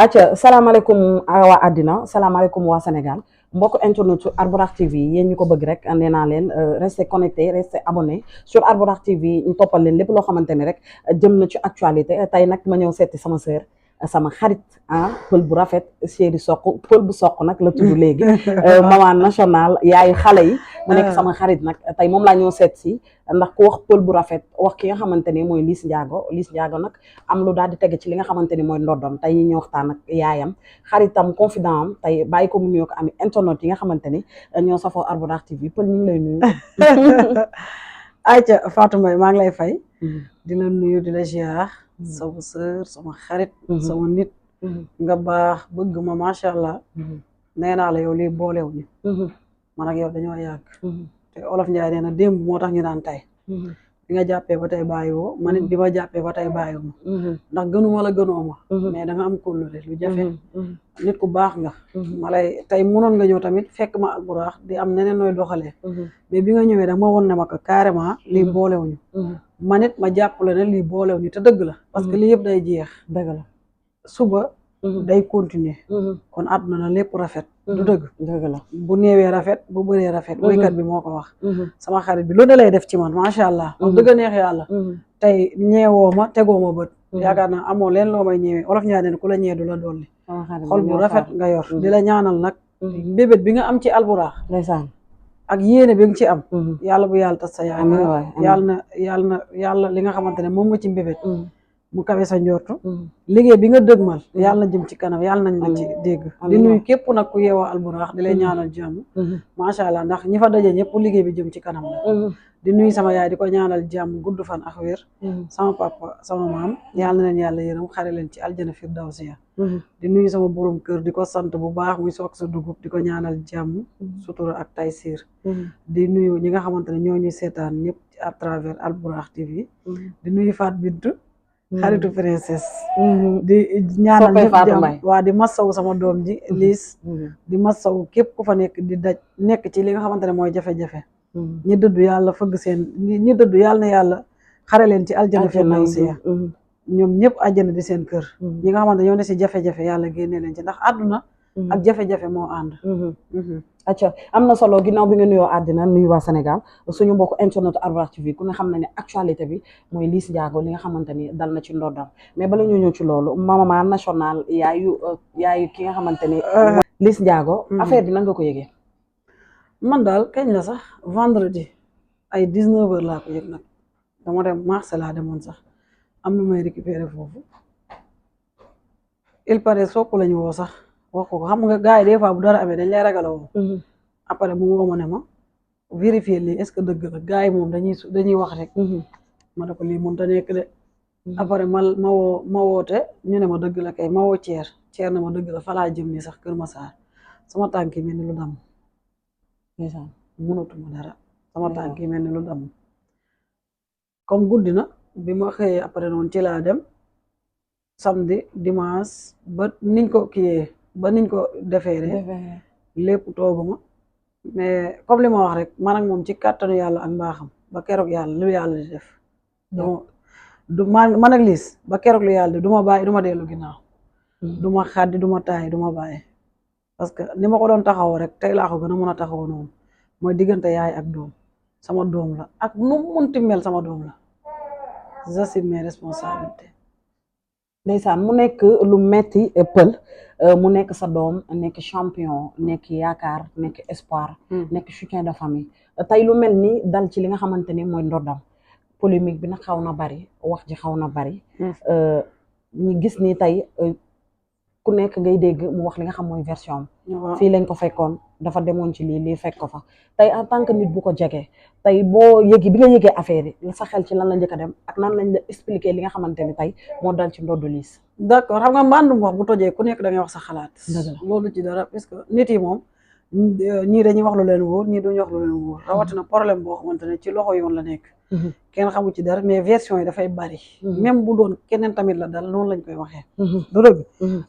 acca salaamaaleykum waa àddina salaamaaleykum waa Sénégal mbokk internet su Albourakh TV yéen ñu ko bëgg rek nee naa leen restez connecté restez abonné sur Albourakh TV ñu toppal leen lépp loo xamante ni rek jëm na ci actualité tey nag ma ñëw seeti sama sœur sama xarit pël bu rafet chéri soq pël bu soq nag la tudd léegi maman national yaayu xale yi mu nekk sama xarit nag tey moom laa ñëw seet si ndax ku wax pël bu rafet wax ki nga xamante ni mooy Liss Ndiago nag am lu daal di tege ci li nga xamante ni mooy ndoddam tey ñu waxtaan ak yaayam xaritam confident am tey bàyyi ko mu nuyoo ko ami internet yi nga xamante ni ñoo safoo Albourakh TV pël ñu ngi lay nuyu ayca Fatou Mbaye maa ngi lay fay di la nuyu di la ziar sama sœur sama xarit sama nit nga baax bëgg ma macha allah nee naa la yow lii boolewuñu man ak yow dañoo yàgg te olof Njaay nee na démb moo tax ñu naan tey bi nga jàppee ba tey bàyyiwoo man it bi ma jàppee ba tey bàyyiwuma ndax gënuma la gënoo ma mais da nga am kóllëre lu jafe nit ku baax nga ma lay tey mënoon nga ñëw tamit fekk ma Albourakh di am neneen nooy doxalee mais bi nga ñëwee da ma won ne ma ko carrément lii boolewuñu man it ma jàpp la ne lii boolewuñu te dëgg la parce que lii yëpp day jeex dëgg la suba day continuer kon àdduna na lépp rafet du dëgg dëgg la bu néewee rafet bu bëree rafet woykat bi moo ko wax sama xarit bi lu ne lay def ci man macha allah wax dëgg neex yàlla tey ñeewoo ma tegoo ma bët yaakaar naa amoo leen loo may ñeewee olof ñaa ne ku la ñee du la dolli xol bu rafet nga yor di la ñaanal nag mbébét bi nga am ci Albourakh ndeysaan ak yéene bi nga ci am yàlla bu yàlla tas sa yaakaar yàlla li nga xamante ne moom nga ci mbébét mu kawe sa njortu liggéey bi nga dëgmal yàlla na jëm ci kanam yàlla nañ la ci dégg di nuyu képp nag ku yeewoo Albourakh di lay ñaanal jàmm macha allah ndax ñi fa daje ñëpp liggéey bi jëm ci kanam la di nuyu sama yaay di ko ñaanal jàmm gudd fan ak wér sama papa sama maam yàlla na leen yàlla yërëm xare leen ci aljana firdawsiya di nuyu sama borom kër di ko sant bu baax muy soog sa dugub di ko ñaanal jàmm sutura ak taysiir di nuyu ñi nga xamante ne ñoo ñuy seetaan ñëpp à travers Albourakh TV di nuyu Fat Bintou xaritu princesse di ñaanal ñëpp jàmm waa di massaw sama doom ji Liss di massaw képp ku fa nekk di daj nekk ci li nga xamante ne mooy jafe-jafe ñi dëddu yàlla fëgg seen ñi dëddu yàlla na yàlla xare leen ci aljana firdawsiya ñoom ñëpp àjjana di seen kër ñi nga xamante ñoo ne si jafe-jafe yàlla génne leen ci ndax àdduna ak jafe-jafe moo ànd acca am na solo ginnaaw bi nga nuyoo àddina nuyu waa Sénégal suñu mbokk internet Albourakh TV ku ne xam na ne actualité bi mooy Liss Ndiago li nga xamante ni dal na ci ndoddam mais bala ñu ñëw ci loolu maman national yaayu ki nga xamante ni Liss Ndiago affaire bi nan nga ko yëgee man daal kañ la sax vendredi ay 19h laa ko yëg nag dama dem marché laa demoon sax am lu may récupérer foofu il paraît sopp lañu woo sax wax ko xam nga gars yi des fois bu dara amee dañ lay ragal woo après mu woo ma ne ma vérifier lii est-ce que dëgg la gars yi moom dañuy wax rek ma ne ko lii mënut a nekk de après ma woote ñu ne ma dëgg la kay ma woo Thier na ma dëgg la falaa jëm ni sax Kër Massar sama tànk yi mel ni lu damm mënatuma dara sama tànk yi mel ni lu damm comme guddi na bi ma xëyee après noonu ci laa dem samedi dimanche ba niñ ko kiyee ba niñ ko defee lépp tooguma mais comme li ma wax rek man ak moom ci kàttanu yàlla ak mbaaxam ba keroog yàlla lu yàlla di def man ak Liss ba keroog lu yàlla di du ma bàyyi du ma dellu ginnaaw du ma xaddi du ma taayi du ma bàyyi parce que ni ma ko doon taxawoo rek tey laa ko gën a mën a taxawoo noonu mooy diggante yaay ak doom sama doom la ak nu munti mel sama doom la j'assume mes responsabilités ndeysaan mu nekk lu metti pël mu nekk sa doom nekk champion nekk yaakaar nekk espoir nekk soutien de famille tey lu mel ni dal ci li nga xamante ni mooy ndoddam polémique bi nag xaw na bari wax ji xaw na bari ñu gis ni tey ku nekk ngay dégg mu wax li nga xam mooy version fii lañ ko fekkoon dafa demoon ci lii fekk ko fa tey en tant que nit bu ko jegee tey boo yëgi bi nga yëgee affaire yi sa xel ci lan la njëkk a dem ak nan lañ la expliquer li nga xamante ni tey moo dal ci ndoddu Liss d'accord xam nga mbàndum wax bu tojee ku nekk da ngay wax sa xalaat loolu ci dara parce que nit yi moom ñii dañuy wax lu leen wóor ñii duñu wax lu leen wóor rawatina problème boo xamante ne ci loxo yoon la nekk kenn xamu ci dara mais version yi dafay bari même bu doon keneen tamit la dal noonu lañ koy waxee du dëgg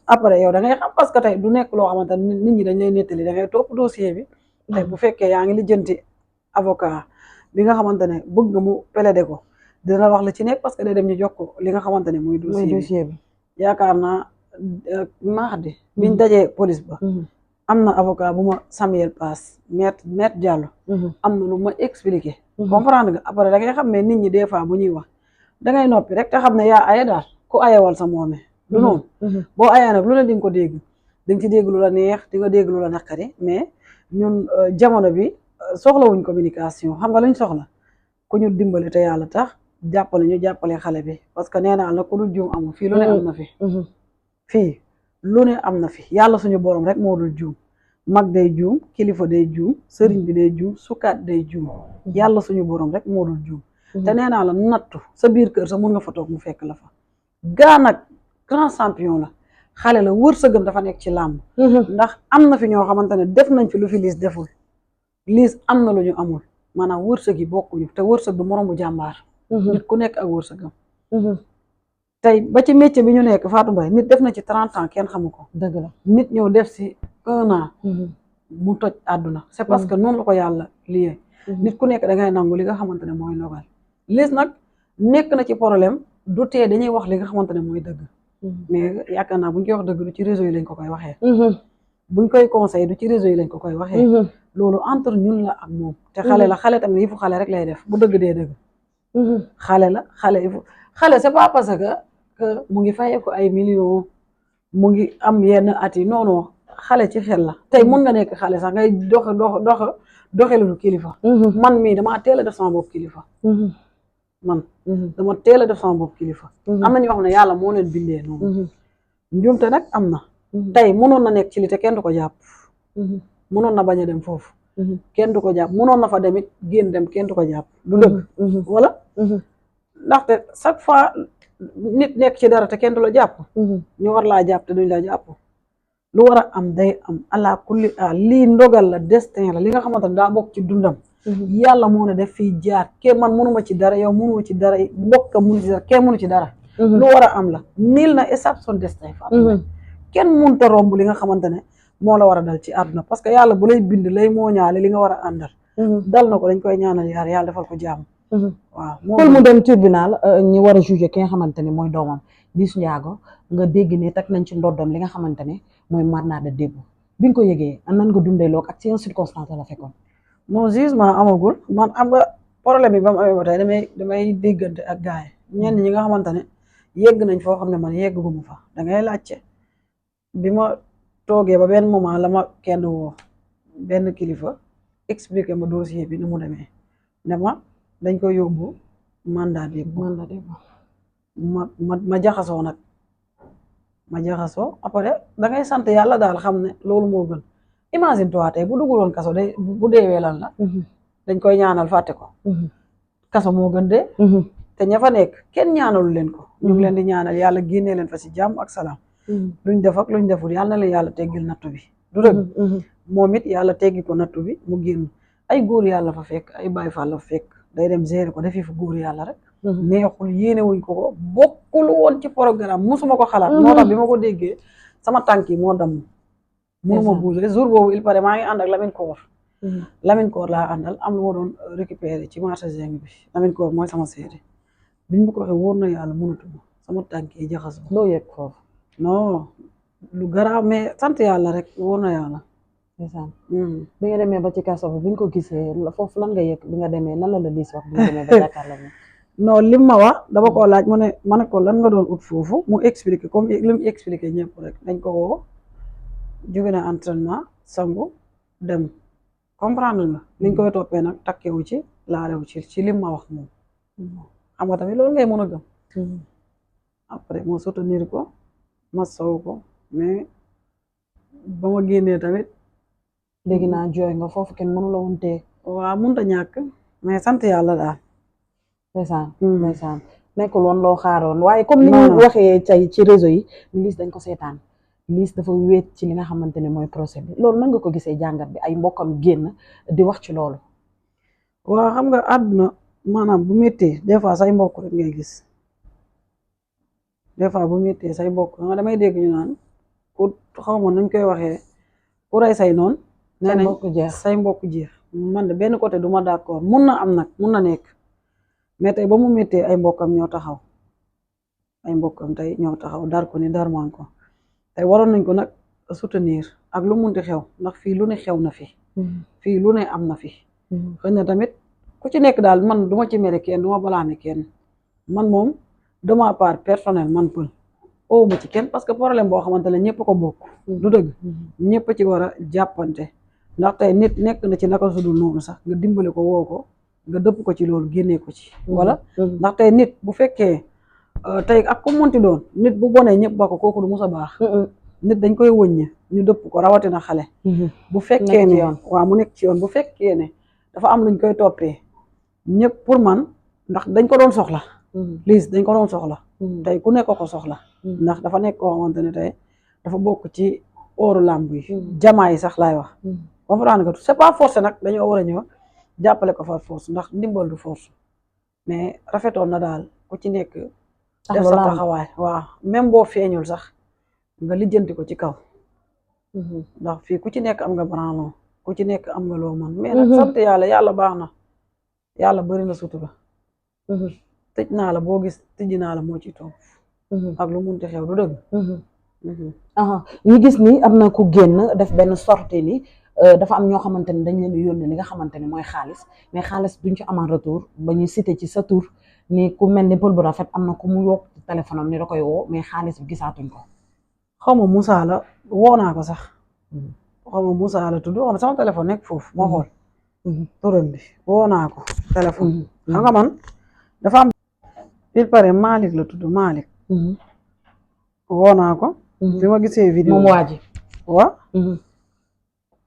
après yow da ngay xam parce que tey du nekk loo xamante ne nit ñi dañ lay nettali da ngay topp dossier bi tey bu fekkee yaa ngi lijjanti avocat bi nga xamante ne bëgg nga mu plaider ko dina wax la ci nekk parce que day dem ñu jox ko li nga xamante ne muy dossier bi yaakaar naa mardi biñ dajee police ba am na avocat bu ma Samuel Pass maître Diallo am na lu ma expliqué comprendre nga après da ngay xam ne nit ñi des fois bu ñuy wax da ngay noppi rek te xam ne yaa aye daal ku ayewal sa moome du noonu boo ayee nag lu ne di nga ko dégg di nga ci dégg lu la neex di nga dégg lu la naqari mais ñun jamono bi soxlawuñ communication xam nga lañ soxla ku ñu dimbali te yàlla tax jàppale ñu jàppale xale bi parce que nee naa la ku dul juum amul fii lu ne am na fi fii lu ne am na fi yàlla suñu borom rek moo dul juum mag day juum kilifa day juum sëriñ bi day juum sukkaat day juum yàlla suñu borom rek moo dul juum te nee naa la nattu sa biir kër sa mun nga fa toog mu fekk la fa gaa nag grand champion la xale la wërsëgam dafa nekk ci làmb ndax am na fi ñoo xamante ne def nañ fi lu fi liis deful liis am na lu ñu amul maanaam wërsëg yi bokkuñu te wërsëg du moromu jàmbaar nit ku nekk ak wërsëgam tey ba ci métier bi ñu nekk Fatou Mbaye nit def na ci 30 ans kenn xamu ko dëgg la nit ñëw def si 1 an mu toj àdduna c'est parce que noonu la ko yàlla liyee nit ku nekk da ngay nangu li nga xamante ne mooy ndogal liis nag nekk na ci problème du tee dañuy wax li nga xamante ne mooy dëgg mais yaakaar naa buñ koy wax dëgg du ci réseau yi lañ ko koy waxee buñ koy conseil du ci réseau yi lañ ko koy waxee loolu entre ñun la ak moom te xale la xale tamit yëfu xale rek lay def bu dëgg dee dëgg xale la xale yëfu xale c'est pas parce que mu ngi fayee ko ay millions mu ngi am yenn at yi non non xale ci xel la tey mun nga nekk xale sax ngay doxelu kilifa man mii damaa teel a def sama bopp kilifa man dama teel a def sama bopp kilifa am na ñoo xam ne yàlla moo leen bindee noonu njuumte nag am na tey mënoon na nekk ci li te kenn du ko jàpp mënoon na bañ a dem foofu kenn du ko jàpp mënoon na fa demit génn dem kenn du ko jàpp du dëgg wala ndaxte chaque fois nit nekk ci dara te kenn du la jàpp ñu war laa jàpp te duñ la jàpp lu war a am day am ala kulli lii ndogal la destin la li nga xamante ne daa bokk ci dundam yàlla moo ne def fii jaar ke man mënuma ci dara yow mënuma ci dara mbokka mënu ci dara kenn mënu ci dara lu war a am la niil na échappe son destin Fatou kenn mënta romb li nga xamante ne moo la war a dal ci àdduna parce que yàlla bu lay bind lay moo ñaale li nga war a àndal dal na ko dañ koy ñaanal yàlla defal ko jàmm waaw pour mu dem tribunal ñi war a juger ki nga xamante ne mooy doomam Liss Ndiago nga dégg ne teg nañ ci ndoddom li nga xamante ne mooy mandat de dépôt bi nga ko yëgee nan nga dundee loog ak ci circonstance la fekkoon non jugement amagul man am nga problème bi ba mu amee ba tey damay déggante ak gars yi ñenn ñi nga xamante ne yegg nañ foo xam ne man yegguma fa da ngay laajte bi ma toogee ba benn moment la ma kenn woo benn kilifa expliqué ma dossier bi ni mu demee ne ma dañ ko yóbbu mandat de ma jaxasoo nag ma jaxasoo après da ngay sant yàlla daal xam ne loolu moo gën imagine toi tey bu dugguloon kaso day bu deewee lan la dañ koy ñaanal fàtte ko kaso moo gën de te ña fa nekk kenn ñaanalu leen ko ñu ngi leen di ñaanal yàlla génnee leen fa si jàmm ak salaam luñ def ak luñ deful yàlla na leen yàlla teggil nattu bi du dëgg moom it yàlla teggi ko nattu bi mu génn ay góor yàlla fa fekk ay Baay Faal la fa fekk day dem gérer ko defi fa góor yàlla rek neexul yéene wuñ ko bokkul woon ci programme musuma ko xalaat moo tax bi ma ko déggee sama tànk yi moo damm mënuma bouger jour boobu il paraît maa ngi ànd ak Lamine Koor laa àndal am lu ma doon récupérer ci marché Zeng bi Lamine Koor mooy sama seede biñ ma ko waxee wóor na yàlla mënatuma sama tànk yi jaxasoo loo yëg foofu non lu garaaw mais sant yàlla rek wóor na yàlla ndeysaan bi nga demee ba ci kaso bi ñu ko gisee foofu lan nga yëg bi nga demee nan la Liss wax bi nga demee ba jàkkaarloo non lim ma wax dama koo laaj ma ne ko lan nga doon ut foofu mu expliqué comme li mu expliqué ñëpp rek dañ ko woo jóge na entraînement sangu dem comprendre nga liñ koy toppee nag takkewu ci laalewu ci lim ma wax moom xam nga tamit loolu ngay mën a gëm après moo soutenir ko ma saw ko mais ba ma génnee tamit léegi naa jooy nga foofu kenn mënu la woon tee waaw mënut a ñàkk mais sant yàlla daal ndeysaan nekkul woon loo xaaroon waaye comme ni ñu waxee tey ci réseau yi Liss dañ ko seetaan Liss dafa wéet ci li nga xamante ne mooy procès bi loolu nan nga ko gisee jàngat bi ay mbokkam génn di wax ci loolu waaw xam nga àdduna maanaam bu méttee des fois say mbokk rek ngay gis des fois bu méttee say mbokk nga damay dégg ñu naan pour xaw ma nañ koy waxee pour ay say noonu nee nañ say mbokk jeex man de benn côté du ma d'accord mun na am nag mun na nekk mais tey ba mu méttee ay mbokkam ñoo taxaw ay mbokkam tey ñoo taxaw dar ko ni dar man ko tey waroon nañ ko nag soutenir ak lu munti xew ndax fii lu ne xew na fi fii lu ne am na fi xëy na tamit ku ci nekk daal man duma ci mere kenn duma balaame kenn man moom de ma part personnel man Peul owuma ci kenn parce que problème boo xamante ne ñëpp ko bokk du dëgg ñëpp ci war a jàppante ndax tey nit nekk na ci naka sudul noonu sax nga dimbale ko woo ko nga dëpp ko ci loolu génnee ko ci wala ndax tey nit bu fekkee tey ak ku munti doon nit bu bonee ñëpp ba ko kooku du mus a baax nit dañ koy wëññe ñu dëpp ko rawatina xale bu fekkee ne waaw mu nekk ci yoon bu fekkee ne dafa am luñ koy toppee ñëpp pour man ndax dañ ko doon soxla Liss dañ ko doon soxla tey ku nekk ko soxla ndax dafa nekk koo xamante ne tey dafa bokk ci ooru làmb yi jamaa yi sax laay wax comprendre nga c'est pas forcé nag dañoo war a ñëw jàppale ko fa force ndax ndimbal du force mais rafetoon na daal ku ci nekk def sa taxawaay waaw même boo feeñul sax nga lijjanti ko ci kaw ndax fii ku ci nekk am nga branlon ku ci nekk am nga loo man mais nag sant yàlla yàlla baax na yàlla bëri na sutura tëj naa la boo gis tëj naa la moo ci toog ak lu munti xew du dëgg ñu gis ni am na ku génn def benn sortie ni dafa am ñoo xamante ne dañ leen di yónnee li nga xamante ne mooy xaalis mais xaalis duñ ci amal retour ba ñu cité ci sa tur ni ku mel ni Peul bu rafet am na ku mu yokk ci téléphone am ni da koy woo mais xaalis bi gisaatuñ ko xaw ma Moussa la woo naa ko sax xaw ma Moussa la tudd xaw ma sama téléphone nekk foofu moo xool turam bi woo naa ko téléphone xam nga man dafa am il paraît Malick la tudd Malick woo naa ko bi ma gisee vidéo moom waa ji waaw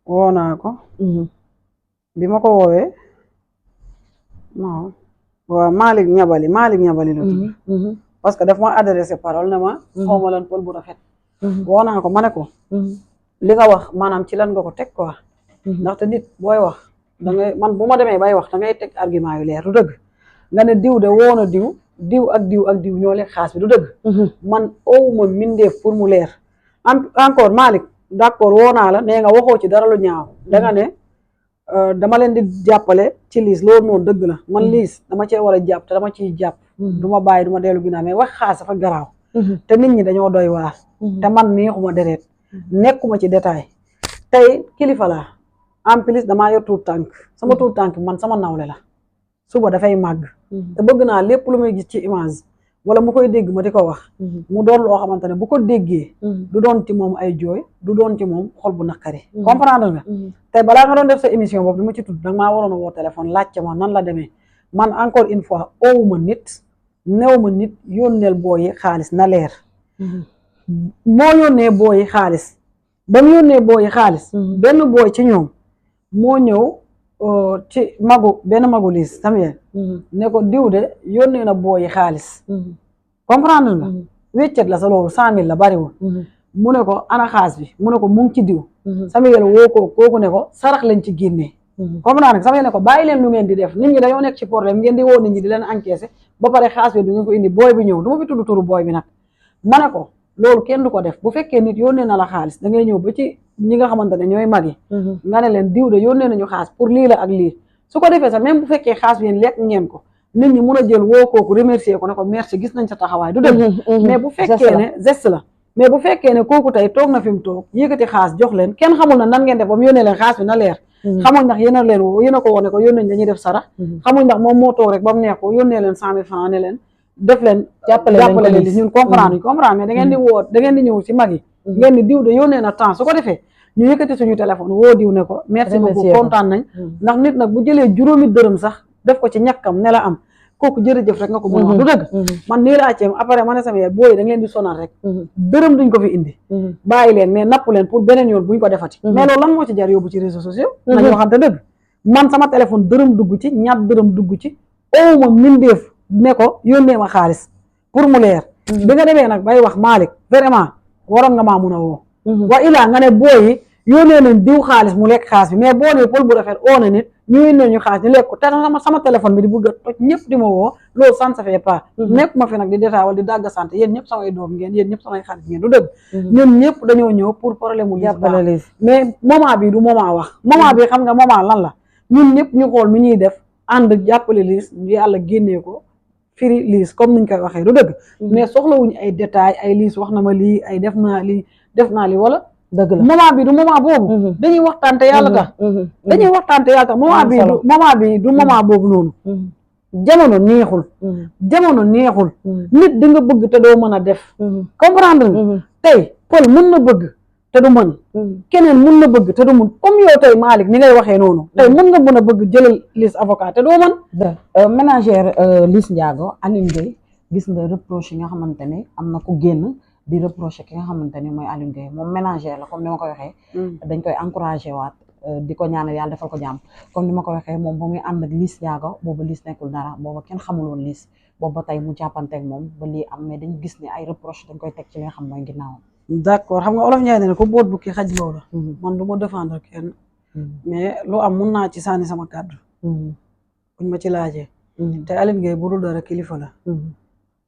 woo naa ko bi ma ko woowee non waaw Malick ñabali la tudd parce que daf ma adressé parole ne ma xaw ma lan Peul bu rafet woo naa ko ma ne ko li nga wax maanaam ci lan nga ko teg quoi ndaxte nit booy wax da ngay man bu ma demee bay wax da ngay teg argument yu leer du dëgg nga ne diw de woo na diw ak diw ñoo lekk xaas bi du dëgg man owuma mindeef pour mu leer encore Malick d'accord woo naa la nee nga waxoo ci dara lu ñaaw danga ne dama leen di jàppale ci Liss loolu noonu dëgg la man Liss dama cee war a jàpp te dama ciy jàpp du ma bàyyi du ma dellu ginnaaw mais wax xaas dafa garaaw te nit ñi dañoo doy waar te man neexuma deret nekkuma ci détail tey kilifa laa en plus damaa yor tuut tànk sama tuut tànk man sama nawle la suba dafay màgg te bëgg naa lépp lu muy gis ci image wala mu koy dégg ma di ko wax mu doon loo xamante ne bu ko déggee du doon ci moom ay jooy du doon ci moom xol bu naqari comprendre nga tey balaa nga doon def sa émission boobu di ma ci tudd danga maa waroon a woo téléphone laajte ma nan la demee man encore une fois owuma nit new ma nit yónneel booyi xaalis na leer moo yónnee booyi xaalis ba mu yónnee booyi xaalis benn booy ci ñoom moo ñëw ci benn magu Liss Samuel ne ko diw de yónnee na booyi xaalis comprendre nga wéccet la sa loolu 100 000 la bariwul mu ne ko ana xaas bi mu ne ko mu ngi ci diw Samuel woo ko kooku ne ko sarax lañ ci génnee comprendre nga Samuel ne ko bàyyi leen lu ngeen di def nit ñi dañoo nekk ci problème ngeen di woo nit ñi di leen encaissé ba pare xaas bi du ngeen ko indi booy bi ñëw du ma fi tudd turu booy bi nag ma ne ko loolu kenn du ko def bu fekkee nit yónnee na la xaalis da ngay ñëw ba ci ñi nga xamante ne ñooy mag yi nga ne leen diw de yónnee nañu xaalis pour lii la ak lii su ko defee sax même bu fekkee xaalis bi yéen lekk ngeen ko nit ñi mun a jël woo kooku remercier ko ne ko merci gis nañ sa taxawaay du dëgg mais bu fekkee ne geste la mais bu fekkee ne kooku tey toog na fi mu toog yëkkati xaalis jox leen kenn xamul na nan ngeen def ba mu yónnee leen xaalis bi na leer xamuñ ndax yéen a leen woo yéen a ko woo ne ko yónnee dañuy def sarax xamuñ ndax moom moo toog rek ba mu neex ko yónnee leen 100 000 francs ne leen def leen jàppale leen li ñun comprendre mais da ngeen di woo da ngeen di ñëw si mag yi ngeen di diw de yónnee na temps su ko defee ñu yëkkati suñu téléphone woo diw ne ko merci beaucoup kontaan nañ ndax nit nag bu jëlee juróomi dërëm sax def ko ci ñàkkam ne la am kooku jërëjëf rek nga ko mën a wax du dëgg man nii laa ceem après ma ne sama yaay booy da ngeen di sonal rek dërëm duñ ko fi indi bàyyi leen mais napp leen pour beneen yoon buñ ko defati mais loolu lan moo ci jar yóbbu ci réseaux sociaux nañ waxante dëgg man sama téléphone dërëm dugg ci ñaar dërëm dugg ci owuma mindeef ne ko yónnee ma xaalis pour mu leer bi nga demee nag bay wax Malick vraiment waroon nga maa mun a woo wa ilaa nga ne booy yi yónnee nañ diw xaalis mu lekk xaalis bi mais boo nee Peul bu rafet oo na nit ñu yónnee ñu xaalis ñu lekk ko te sama téléphone bi di bëgg a toj ñëpp di ma woo loolu ça ne se fait pas nekk ma fi nag di détail wala di dàgg sant yéen ñëpp samay doom ngeen yéen ñëpp samay xarit ngeen du dëgg ñun ñëpp dañoo ñëw pour problème mu Liss mais moment bi du moment wax moment bi xam nga moment lan la ñun ñëpp ñu xool nu ñuy def ànd jàppale Liss yàlla génnee ko firi Liss comme niñ koy waxee du dëgg mais soxlawuñu ay détails ay Liss wax na ma lii ay def naa lii def naa li wala dëgg la moment bi du moment boobu dañuy waxtaan te yàlla tax dañuy waxtaan te yàlla tax moment bi du moment boobu noonu jamono neexul nit di nga bëgg te doo mën a def comprendre nga tey Paul mën na bëgg te du mën keneen mën na bëgg te du mën comme yow tey Malick ni ngay waxee noonu tey mën nga mën a bëgg jëlal Liss avocat te doo mën ménagère Liss Ndiago Alioune Gueye gis nga reproche yi nga xamante ne am na ku génn di reproché ki nga xamante ni mooy Alioune Gueye moom ménagère la comme ni ma ko waxee dañ koy encouragé waat di ko ñaanal yàlla defal ko jàmm comme ni ma ko waxee moom ba muy ànd ak Liss Ndiago booba Liss nekkul dara booba kenn xamul woon Liss booba tey mu jàppanteeg moom ba lii am mais dañ gis ne ay reproche dañ koy teg ci li nga xam mooy ginnaawam d'accord xam nga olof Njaay ne ko boot bu ki xaj loola man du ma défendre kenn mais lu am mun naa ci sànni sama kàddu buñ ma ci laajee te Alioune Gueye bu dul dara kilifa la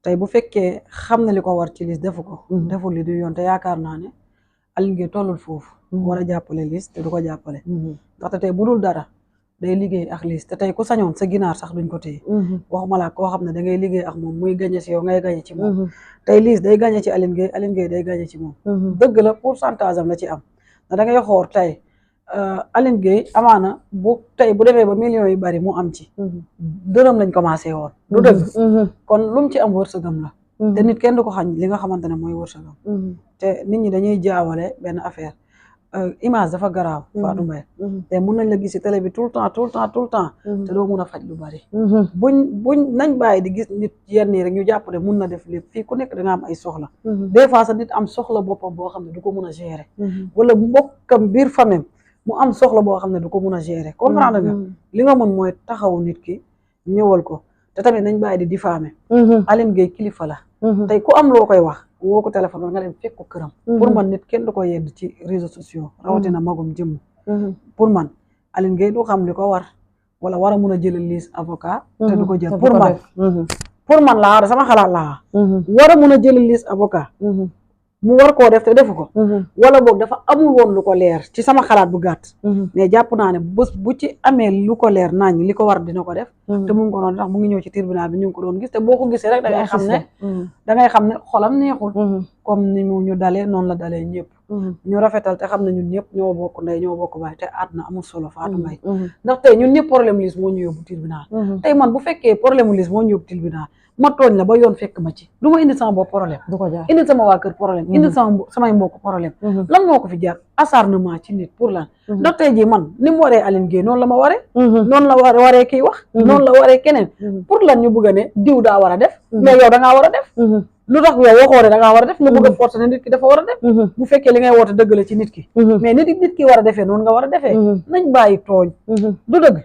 tey bu fekkee xam na li ko war ci Liss defu ko deful li du yoon te yaakaar naa ne Alioune Gueye tollul foofu war a jàppale Liss te du ko jàppale ndaxte tey bu dul dara day liggéey ak Liss te tey ku sañoon sa ginaar sax duñ ko téye waxuma laa koo xam ne da ngay liggéey ak moom muy gañe ci yow ngay gañe ci moom tey Liss day gañe ci Alioune Gueye day gañe ci moom dëgg la pourcentage am la ci am da ngay xool tey Alioune Gueye amaana bu tey bu demee ba millions yu bari mu am ci dërëm lañ commencé woon du dëgg kon lu mu ci am wërsëgam la te nit kenn du ko xañ li nga xamante ne mooy wërsëgam te nit ñi dañuy jaawale benn affaire image dafa garaaw Fatou Mbaye te mun nañ la gis ci télé bi tout le temps te doo mun a faj lu bari buñ nañ bàyyi di gis nit yenn yi rek ñu jàpp ne mun na def lépp fii ku nekk da nga am ay soxla des fois sa nit am soxla boppam boo xam ne du ko mun a gérer wala mbokkam biir famille mu am soxla boo xam ne du ko mun a gérer comprendre nga li nga mën mooy taxawu nit ki ñëwal ko te tamit nañ bàyyi di diffamer Alioune Gueye kilifa la tey ku am loo koy wax woo ko téléphone nga dem fekk ko këram pour man nit kenn du ko yedd ci réseaux sociaux rawatina magum jëmm pour man Alioune Gueye du xam li ko war wala war a mun a jëlal Liss avocat te du ko jël pour man laa sama xalaat laa war a mun a jëlal Liss avocat mu war koo def te defu ko wala boog dafa amul woon lu ko leer ci sama xalaat bu gàtt mais jàpp naa ne bés bu ci amee lu ko leer nañ li ko war dina ko def te mu ngi ko doon tax mu ngi ñëw ci tribunal bi ñu ngi ko doon gis te boo ko gisee rek da ngay xam ne xolam neexul comme ni mu ñu dalee noonu la dalee ñëpp ñu rafetal te xam ne ñun ñëpp ñoo bokk ndey ñoo bokk baay te àdduna amul solo Fatou Mbaye ndax tey ñun ñëpp problème Liss moo ñu yóbbu tribunal tey man bu fekkee problème Liss moo ñu yóbbu tribunal ma tooñ la ba yoon fekk ma ci du ma indi sama bopp problème indi sama waa kër problème indi samay mbokk problème lan moo ko fi jar acharnement ci nit pour lan ndax tey jii man ni mu waree Alioune Gueye noonu la ma waree noonu la waree kii wax noonu la waree keneen pour lan ñu bëgg a ne diw daa war a def mais yow da ngaa war a def lu tax yow waxoo ne da ngaa war a def nga bëgg a forcer ne nit ki dafa war a def bu fekkee li ngay woote dëgg la ci nit ki mais nit ki war a defee noonu nga war a defee nañ bàyyi tooñ du dëgg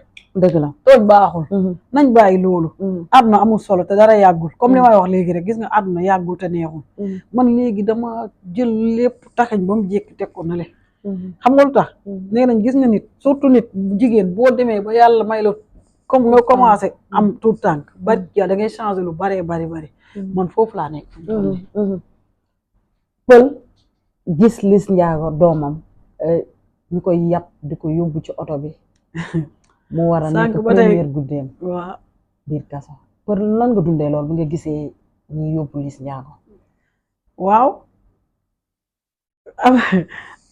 la tooñ baaxul nañ bàyyi loolu àdduna amul solo te dara yàggul comme li may wax léegi rek gis nga àdduna yàggul te neexul man léegi dama jël lépp taxañ ba mu jékki teg ko na le xam nga lu tax nee nañ gis nga nit surtout nit jigéen boo demee ba yàlla may la comme nga commencé am tout tànk ba ya da ngay changer lu bari man foofu laa nekk Pël gis Liss Ndiago doomam ñu koy yàpp di ko yóbbu ci oto bi mu war a nekk première guddeem waaw biir kaso Pël lan nga dundee loolu bi nga gisee ñi yóbbu Liss Ndiago waaw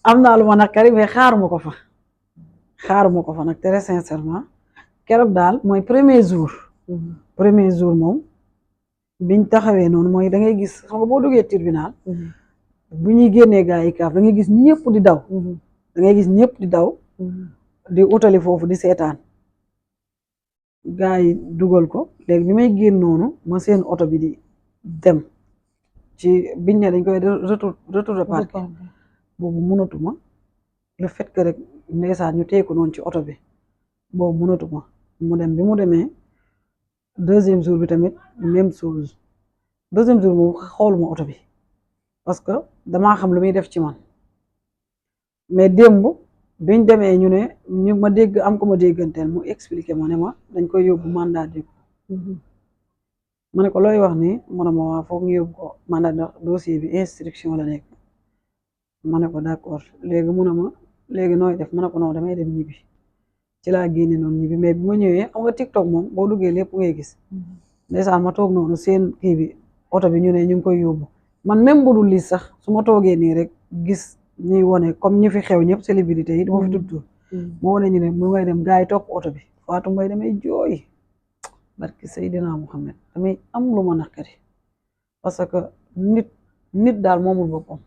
am naa lu ma naqari mais xaaruma ko fa nag très sincèrement keroog daal mooy premier jour moom biñ taxawee noonu mooy da ngay gis xam nga boo duggee tribunal bu ñuy génnee gaa yi kaaf da ngay gis ñëpp di daw di utali foofu di seetaan gaa yi dugal ko léegi bi may génn noonu ma seen oto bi di dem ci biñ ne dañ koy retour de parquet boobu mënatuma le fait que rek ndeysaan ñu téye ko noonu ci oto bi boobu mënatuma mu dem bi mu demee deuxième jour bi tamit même chose deuxième jour moom xooluma oto bi parce que damaa xam lu muy def ci man mais démb biñ demee ñu ma dégg am ko ma dégganteel mu expliqué ma ne ma dañ koy yóbbu mandat dépôt ma ne ko looy wax ni mu ne ma waa foog ñu yóbbu ko mandat dossier bi instruction la nekk ma ne ko d'accord léegi mu ne ma léegi nooy def ma ne ko non damay dem ñibbi ci laa génne noonu ñibbi mais bi ma ñëwee xam nga TikTok moom boo duggee lépp ngay gis ndeysaan ma toog noonu seen kii bi oto bi ñu ne ñu ngi koy yóbbu man même bu dul lii sax su ma toogee nii rek gis ñuy wone comme ñi fi xew ñëpp célébrité yi dama fi tudd moo wane ñu ne mu ngay dem gars yi topp oto bi Fatou Mbaye damay jooy barki Seydina Muhammad damay am lu ma naqari parce que nit daal moomul boppam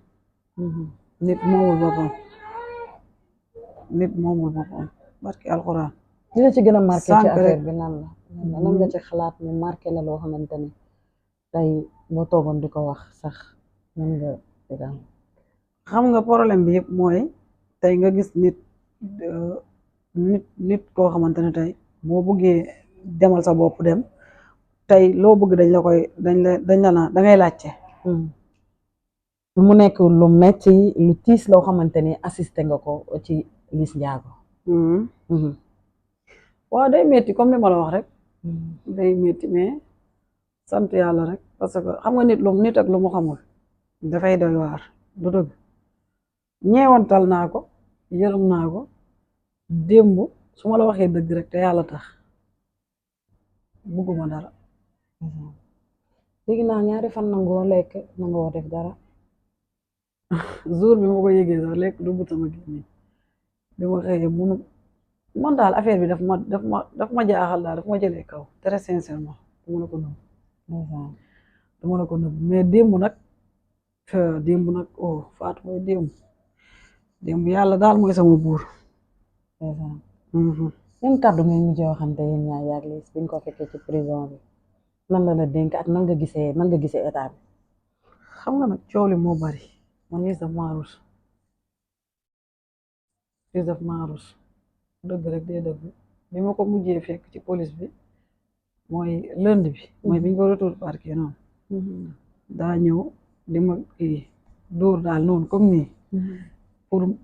nit moomul boppam barki alxuraan li la ci gën a marqué ci affaire bi lan la lan nga ci xalaat ni marqué la loo xamante ni tey boo toogoon di ko wax sax mën nga tegal xam nga problème bi yëpp mooy tey nga gis nit koo xamante ne tey boo bëggee demal sa bopp dem tey loo bëgg dañ la da ngay laajte mu nekk lu metti lu tiis loo xamante ni assisté nga ko ci Liss Ndiago waaw day metti comme ni ma la wax rek day metti mais sant yàlla rek parce que xam nga nit ak lu mu xamul dafay doy waar du dëgg ñeewantal naa ko yërëm naa ko démb su ma la waxee dëgg rek te yàlla tax bugguma dara léegi naa ñaari fan nangoo lekk nangoo def dara jour bi ma ko yëgee sax lekk du but sama gémmiñ bi ma xëyee munu man daal affaire bi daf ma jaaxal daal daf ma jëlee kaw très sincèrement du ma la ko nëbb mais démb nag oh Fatou mooy démb yàlla daal mooy sama buur yan kàddu ngeen mujjee waxante yéen ñaar yaag Liss biñ ko fekkee ci prison bi nan la dénk ak nan nga gisee état bi xam nga nag coow li moo bari man Liss daf maa rus dëgg rek dee dëgg bi ma ko mujjee fekk ci police bi mooy lundi bi mooy biñ ko retour parquet noonu daa ñëw di ma kii dóor daal noonu comme nii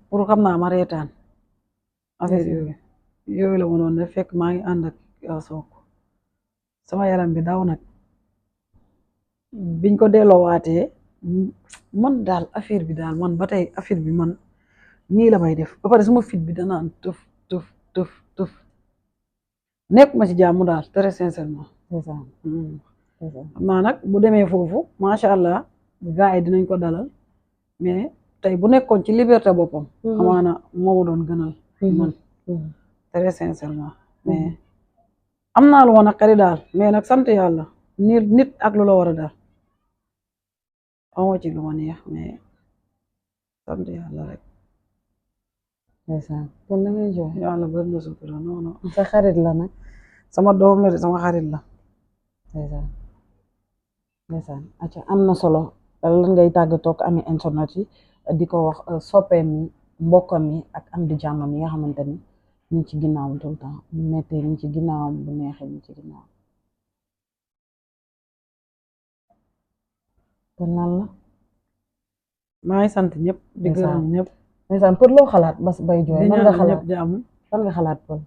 pour xam naa ma reetaan affaire yooyu la ma doon def fekk maa ngi ànd ak sook sama yaram bi daw nag biñ ko delloowaatee man daal affaire bi daal man ba tey affaire bi man nii la may def ba pare sama fit bi danaan tëf nekk ma ci jàmm daal très sincèrement maa nag bu demee foofu macha allah gars yi dinañ ko dalal mais tey bu nekkoon ci liberté boppam amaana moo doon gënal man très sincèrement mais am naa lu ma naqari daal mais nag sant yàlla nit ak lu la war a daal amoo ci lu ma neex mais sant yàlla rek kon da ngay jox yàlla bari na sutura non sa xarit la nag sama doom la de sama xarit la ndeysaan acca am na solo lan ngay tàggatoo ak ami internet yi di ko wax soppeem mi mbokkam mi ak am di jàmmam yi nga xamante ni ñu ci ginnaawam tout le temps bu mettee ñu ci ginnaawam bu neexee ñu ci ginnaawam kon lan la maa ngi sant ñëpp di gërëm ñëpp ndeysaan pour loo xalaat bas bay jooy lan nga xalaat jàmm lan nga xalaat Pël